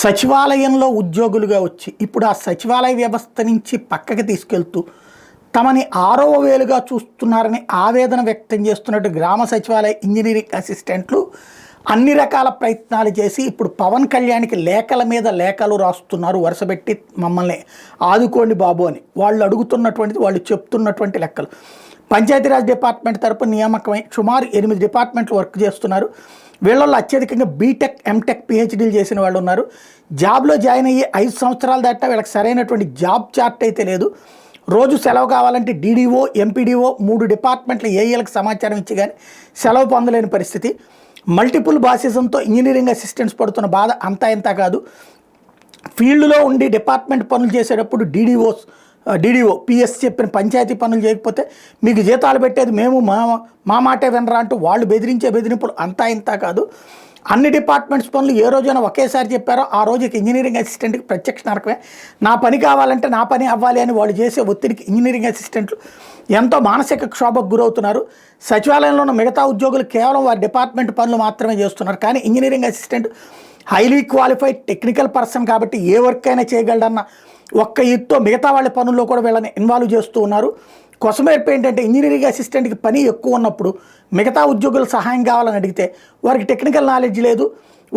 సచివాలయంలో ఉద్యోగులుగా వచ్చి ఇప్పుడు ఆ సచివాలయ వ్యవస్థ నుంచి పక్కకి తీసుకెళ్తూ తమని ఆరవ వేలుగా చూస్తున్నారని ఆవేదన వ్యక్తం చేస్తున్నట్టు గ్రామ సచివాలయ ఇంజనీరింగ్ అసిస్టెంట్లు అన్ని రకాల ప్రయత్నాలు చేసి ఇప్పుడు పవన్ కళ్యాణ్కి లేఖల మీద లేఖలు రాస్తున్నారు. వరుసపెట్టి మమ్మల్ని ఆదుకోండి బాబు అని వాళ్ళు అడుగుతున్నటువంటిది, వాళ్ళు చెప్తున్నటువంటి లెక్కలు. పంచాయతీరాజ్ డిపార్ట్మెంట్ తరపు నియామకమై సుమారు 8 డిపార్ట్మెంట్లు వర్క్ చేస్తున్నారు. వీళ్ళల్లో అత్యధికంగా బీటెక్, ఎంటెక్, పిహెచ్డీలు చేసిన వాళ్ళు ఉన్నారు. జాబ్లో జాయిన్ అయ్యి 5 సంవత్సరాల దాటా వీళ్ళకి సరైనటువంటి జాబ్ చార్ట్ అయితే లేదు. రోజు సెలవు కావాలంటే డీడీఓ, ఎంపీడీఓ 3 డిపార్ట్మెంట్ల ఏఈలకు సమాచారం ఇచ్చి కానీ సెలవు పొందలేని పరిస్థితి. మల్టిపుల్ బాసిజంతో ఇంజనీరింగ్ అసిస్టెంట్స్ పడుతున్న బాధ అంతా ఇంత కాదు. ఫీల్డ్లో ఉండి డిపార్ట్మెంట్ పనులు చేసేటప్పుడు డీడీఓ పిఎస్ చెప్పిన పంచాయతీ పనులు చేయకపోతే మీకు జీతాలు పెట్టేది మేము, మా మాటే వినరా అంటూ వాళ్ళు బెదిరించే బెదిరింపులు అంతా ఇంత కాదు. అన్ని డిపార్ట్మెంట్స్ పనులు ఏ రోజైనా ఒకేసారి చెప్పారో ఆ రోజుకి ఇంజనీరింగ్ అసిస్టెంట్కి ప్రత్యక్ష నరకమే. నా పని కావాలంటే నా పని అవ్వాలి అని వాళ్ళు చేసే ఒత్తిడికి ఇంజనీరింగ్ అసిస్టెంట్లు ఎంతో మానసిక క్షోభకు గురవుతున్నారు. సచివాలయంలో ఉన్న మిగతా ఉద్యోగులు కేవలం వారి డిపార్ట్మెంట్ పనులు మాత్రమే చేస్తున్నారు. కానీ engineering assistant highly qualified technical person కాబట్టి ఏ వర్క్ అయినా చేయగలడన్న ఒక్క ఇదితో మిగతా వాళ్ళ పనుల్లో కూడా వీళ్ళని ఇన్వాల్వ్ చేస్తూ ఉన్నారు. కొసమేర్పు ఏంటంటే ఇంజనీరింగ్ అసిస్టెంట్కి పని ఎక్కువ ఉన్నప్పుడు మిగతా ఉద్యోగులు సహాయం కావాలని అడిగితే వారికి టెక్నికల్ నాలెడ్జ్ లేదు,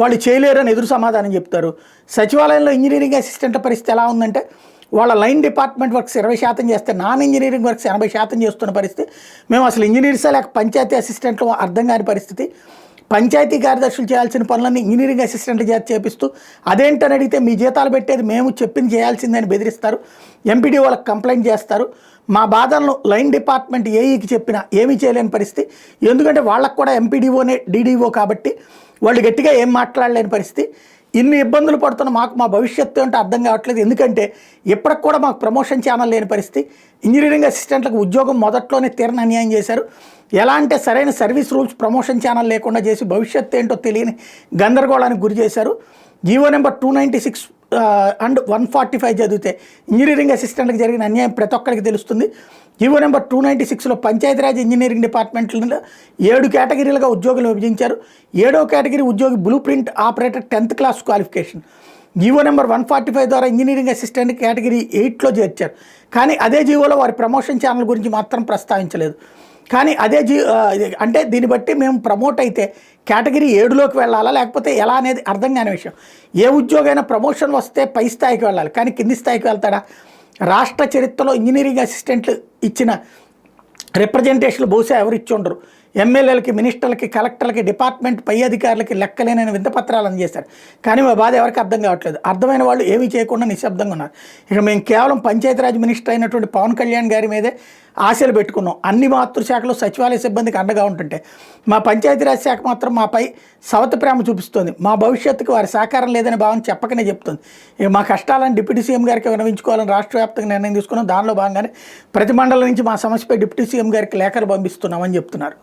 వాళ్ళు చేయలేరని ఎదురు సమాధానం చెప్తారు. సచివాలయంలో ఇంజనీరింగ్ అసిస్టెంట్ పరిస్థితి ఎలా ఉందంటే వాళ్ళ లైన్ డిపార్ట్మెంట్ వర్క్స్ 20% చేస్తే నాన్ ఇంజనీరింగ్ వర్క్స్ 80% చేస్తున్న పరిస్థితి. మేము అసలు ఇంజనీర్సే లేక పంచాయతీ అసిస్టెంట్లు అర్థం కాని పరిస్థితి. పంచాయతీ కార్యదర్శులు చేయాల్సిన పనులన్నీ ఇంజనీరింగ్ అసిస్టెంట్ చేత చేపిస్తూ అదేంటని అడిగితే మీ జీతాలు పెట్టేది మేము, చెప్పింది చేయాల్సిందని బెదిరిస్తారు. ఎంపీడీ వాళ్ళకి కంప్లైంట్ చేస్తారు. మా బాధలను లైన్ డిపార్ట్మెంట్ ఏఈకి చెప్పినా ఏమీ చేయలేని పరిస్థితి. ఎందుకంటే వాళ్ళకు కూడా ఎంపీడీఓనే డీడీఓ కాబట్టి వాళ్ళు గట్టిగా ఏం మాట్లాడలేని పరిస్థితి. ఇన్ని ఇబ్బందులు పడుతున్న మాకు మా భవిష్యత్తు అంటే అర్థం కావట్లేదు. ఎందుకంటే ఇప్పటికి కూడా మాకు ప్రమోషన్ ఛానల్ లేని పరిస్థితి. ఇంజనీరింగ్ అసిస్టెంట్లకు ఉద్యోగం మొదట్లోనే తీరని అన్యాయం చేశారు. ఎలా అంటే సరైన సర్వీస్ రూల్స్, ప్రమోషన్ ఛానల్ లేకుండా చేసి భవిష్యత్తు ఏంటో తెలియని గందరగోళానికి గురి చేశారు. జీవో నెంబర్ 296 అండ్ 145 చదివితే ఇంజనీరింగ్ అసిస్టెంట్లకు జరిగిన అన్యాయం ప్రతి ఒక్కరికి తెలుస్తుంది. జీవో నెంబర్ 296లో పంచాయతీరాజ్ ఇంజనీరింగ్ డిపార్ట్మెంట్లలో 7 కేటగిరీలుగా ఉద్యోగులు విభజించారు. 7వ కేటగిరీ ఉద్యోగి blue print operator 10th class qualification. GO number 145 ద్వారా ఇంజనీరింగ్ అసిస్టెంట్ కేటగిరీ 8లో చేర్చారు. కానీ అదే జీవోలో వారి ప్రమోషన్ ఛానల్ గురించి మాత్రం ప్రస్తావించలేదు. కానీ అదే అంటే దీన్ని బట్టి మేము ప్రమోట్ అయితే కేటగిరీ 7లోకి వెళ్ళాలా లేకపోతే ఎలా అనేది అర్థం కాని విషయం. ఏ ఉద్యోగైనా ప్రమోషన్ వస్తే పై స్థాయికి వెళ్ళాలి, కానీ కింది స్థాయికి వెళ్తాడా? రాష్ట్ర చరిత్రలో ఇంజనీరింగ్ అసిస్టెంట్లు ఇచ్చిన రిప్రజెంటేషన్లు బహుశా ఎవరు ఇచ్చి ఉండరు. ఎమ్మెల్యేలకి, మినిస్టర్లకి, కలెక్టర్లకి, డిపార్ట్మెంట్ పై అధికారులకి లెక్కలేనని వింతపత్రాలు అందజేశారు. కానీ మా బాధ ఎవరికి అర్థం కావట్లేదు. అర్థమైన వాళ్ళు ఏమీ చేయకుండా నిశ్శబ్దంగా ఉన్నారు. ఇక మేము కేవలం పంచాయతీరాజ్ మినిస్టర్ అయినటువంటి పవన్ కళ్యాణ్ గారి మీదే ఆశలు పెట్టుకున్నాం. అన్ని మాతృశాఖలు సచివాలయ సిబ్బందికి అండగా ఉంటుంటే మా పంచాయతీరాజ్ శాఖ మాత్రం మాపై సవతి ప్రేమ చూపిస్తోంది. మా భవిష్యత్తుకు వారి సహకారం లేదని భావన చెప్పకనే చెప్తుంది. ఇక మా కష్టాలను డిప్యూటీ సీఎం గారికి విన్నవించుకోవాలని రాష్ట్ర వ్యాప్తంగా నిర్ణయం తీసుకున్నాం. దానిలో భాగంగానే ప్రతి మండలం నుంచి మా సమస్యపై డిప్యూటీ సీఎం గారికి లేఖలు పంపిస్తున్నామని చెప్తున్నారు.